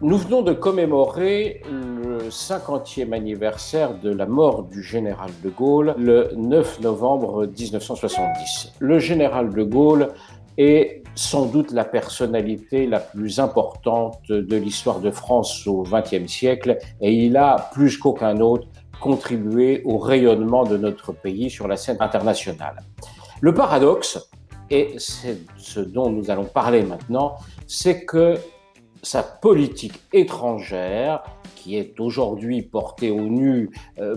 Nous venons de commémorer le 50e anniversaire de la mort du général de Gaulle le 9 novembre 1970. Le général de Gaulle est sans doute la personnalité la plus importante de l'histoire de France au XXe siècle et il a, plus qu'aucun autre, contribué au rayonnement de notre pays sur la scène internationale. Le paradoxe, et c'est ce dont nous allons parler maintenant, c'est que sa politique étrangère, qui est aujourd'hui portée au nu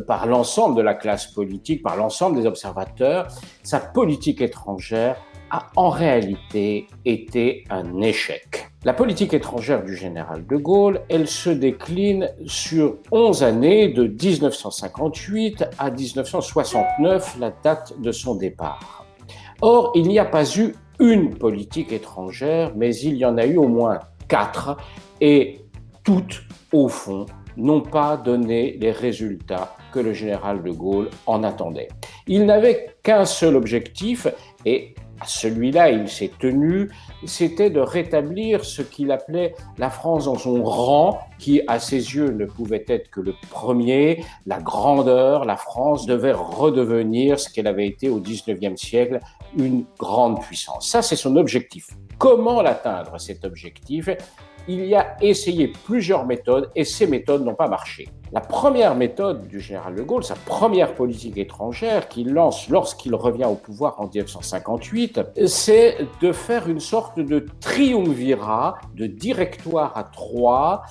par l'ensemble de la classe politique, par l'ensemble des observateurs, sa politique étrangère a en réalité été un échec. La politique étrangère du général de Gaulle, elle se décline sur 11 années, de 1958 à 1969, la date de son départ. Or, il n'y a pas eu une politique étrangère, mais il y en a eu au moins 4, et toutes, au fond, n'ont pas donné les résultats que le général de Gaulle en attendait. Il n'avait qu'un seul objectif, et à celui-là il s'est tenu, c'était de rétablir ce qu'il appelait la France dans son rang, qui à ses yeux ne pouvait être que le premier, la grandeur. La France devait redevenir ce qu'elle avait été au XIXe siècle, une grande puissance. Ça, c'est son objectif. Comment l'atteindre, cet objectif ? Il y a essayé plusieurs méthodes et ces méthodes n'ont pas marché. La première méthode du général de Gaulle, sa première politique étrangère qu'il lance lorsqu'il revient au pouvoir en 1958, c'est de faire une sorte de triumvirat, de directoire à trois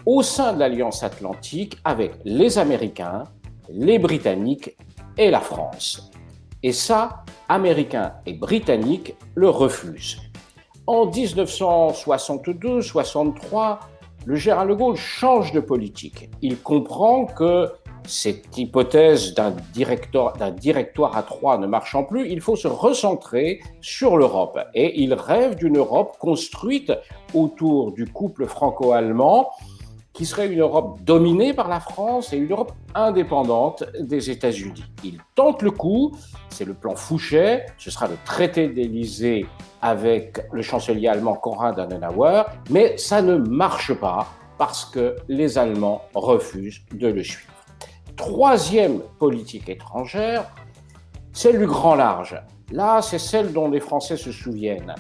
au sein de l'Alliance Atlantique avec les Américains, les Britanniques et la France. Et ça, Américains et Britanniques le refusent. En 1962-63, le général de Gaulle change de politique. Il comprend que cette hypothèse d'un directoire à trois ne marchant plus, il faut se recentrer sur l'Europe. Et il rêve d'une Europe construite autour du couple franco-allemand, qui serait une Europe dominée par la France et une Europe indépendante des États-Unis. Il tente le coup, c'est le plan Fouchet, ce sera le traité d'Élysée avec le chancelier allemand Konrad Adenauer, mais ça ne marche pas parce que les Allemands refusent de le suivre. Troisième politique étrangère, celle du grand large. Là, c'est celle dont les Français se souviennent.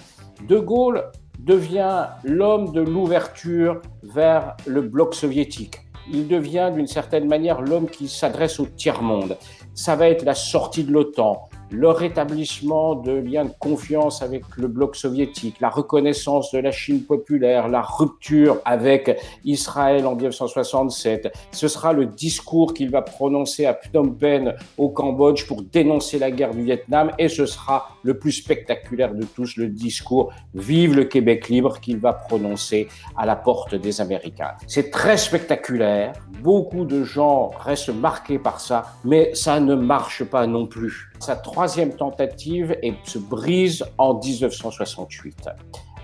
De Gaulle devient l'homme de l'ouverture vers le bloc soviétique. Il devient d'une certaine manière l'homme qui s'adresse au tiers-monde. Ça va être la sortie de l'OTAN, le rétablissement de liens de confiance avec le bloc soviétique, la reconnaissance de la Chine populaire, la rupture avec Israël en 1967. Ce sera le discours qu'il va prononcer à Phnom Penh au Cambodge pour dénoncer la guerre du Vietnam, et ce sera le plus spectaculaire de tous, le discours « Vive le Québec libre » qu'il va prononcer à la porte des Américains. C'est très spectaculaire, beaucoup de gens restent marqués par ça, mais ça ne marche pas non plus. Sa troisième tentative se brise en 1968,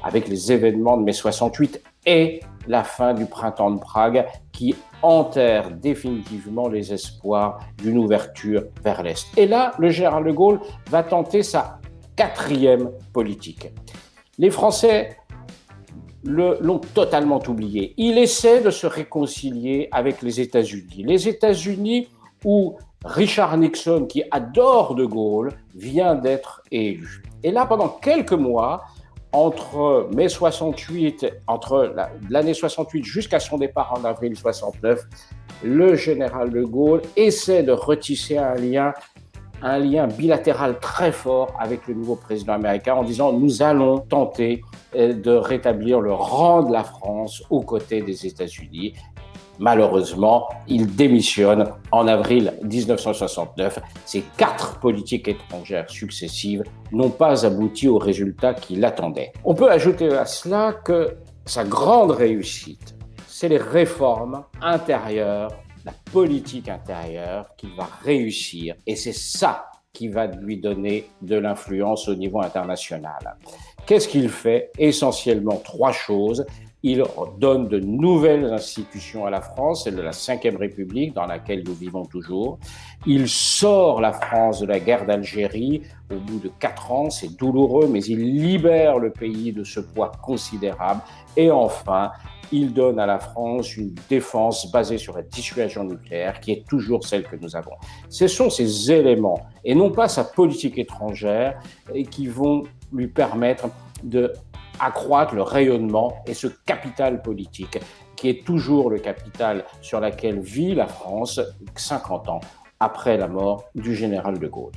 avec les événements de mai 68 et la fin du printemps de Prague, qui enterre définitivement les espoirs d'une ouverture vers l'Est. Et là, le général de Gaulle va tenter sa quatrième politique. Les Français l'ont totalement oublié. Il essaie de se réconcilier avec les États-Unis. Les États-Unis où Richard Nixon, qui adore de Gaulle, vient d'être élu. Et là, pendant quelques mois, entre mai 68, entre l'année 68 jusqu'à son départ en avril 69, le général de Gaulle essaie de retisser un lien bilatéral très fort avec le nouveau président américain en disant « Nous allons tenter de rétablir le rang de la France aux côtés des États-Unis ». Malheureusement, il démissionne en avril 1969. Ces 4 politiques étrangères successives n'ont pas abouti aux résultats qu'il attendait. On peut ajouter à cela que sa grande réussite, c'est les réformes intérieures, la politique intérieure qu'il va réussir. Et c'est ça qui va lui donner de l'influence au niveau international. Qu'est-ce qu'il fait ? Essentiellement 3 choses. Il donne de nouvelles institutions à la France, celle de la Ve République dans laquelle nous vivons toujours. Il sort la France de la guerre d'Algérie au bout de 4 ans, c'est douloureux, mais il libère le pays de ce poids considérable. Et enfin, il donne à la France une défense basée sur la dissuasion nucléaire qui est toujours celle que nous avons. Ce sont ces éléments, et non pas sa politique étrangère, qui vont lui permettre d'accroître le rayonnement et ce capital politique qui est toujours le capital sur lequel vit la France 50 ans après la mort du général de Gaulle.